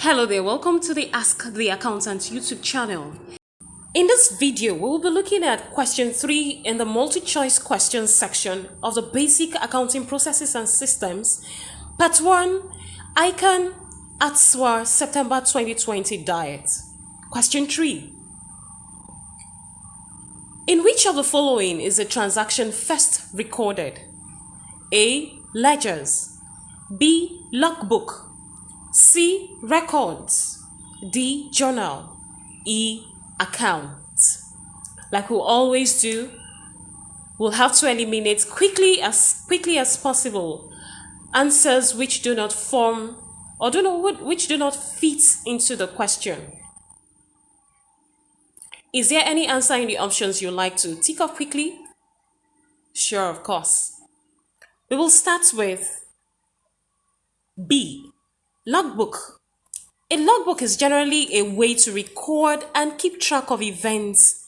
Hello there, welcome to the Ask the Accountant YouTube channel. In this video, we will be looking at question 3 in the multi-choice questions section of the Basic Accounting Processes and Systems, Part 1, ICAN ATSWA September 2020 Diet. Question 3. In which of the following is a transaction first recorded? A. Ledgers. B. Logbook. C. Records. D. Journal. E. Account. Like we always do, we'll have to eliminate quickly as possible answers which do not form or which do not fit into the question. Is there any answer in the options you'd like to tick off quickly? Sure, of course. We will start with B. Logbook. A logbook is generally a way to record and keep track of events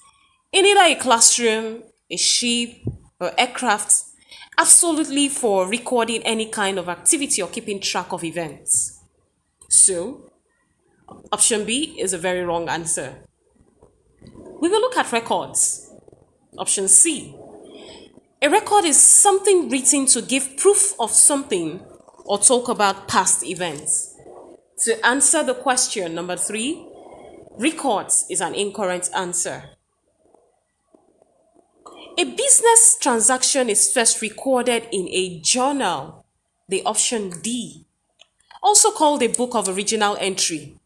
in either a classroom, a ship, or aircraft, absolutely for recording any kind of activity or keeping track of events. So, option B is a very wrong answer. We will look at records. Option C. A record is something written to give proof of something or talk about past events. To answer the question number 3, records is an incorrect answer. A business transaction is first recorded in a journal, the option D, also called a book of original entry,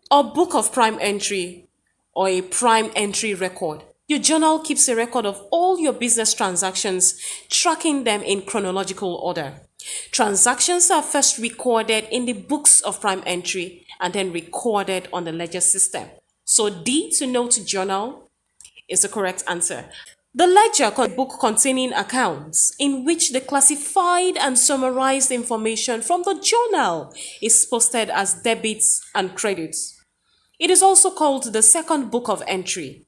or book of prime entry, or a prime entry record. Your journal keeps a record of all your business transactions, tracking them in chronological order. Transactions are first recorded in the books of prime entry and then recorded on the ledger system. So D, to note journal, is the correct answer. The ledger is a book containing accounts in which the classified and summarized information from the journal is posted as debits and credits. It is also called the second book of entry.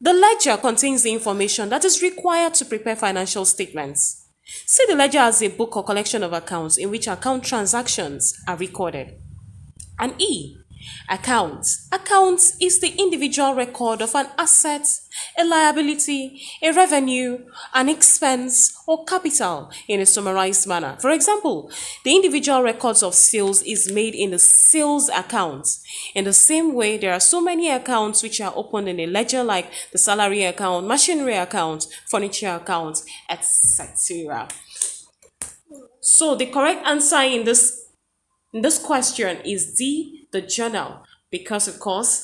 The ledger contains the information that is required to prepare financial statements. See the ledger as a book or collection of accounts in which account transactions are recorded. And E, account. Account is the individual record of an asset, a liability, a revenue, an expense, or capital in a summarized manner. For example, the individual records of sales is made in the sales account. In the same way, there are so many accounts which are opened in a ledger, like the salary account, machinery account, furniture account, etc. So the correct answer in this question is D, the journal, because of course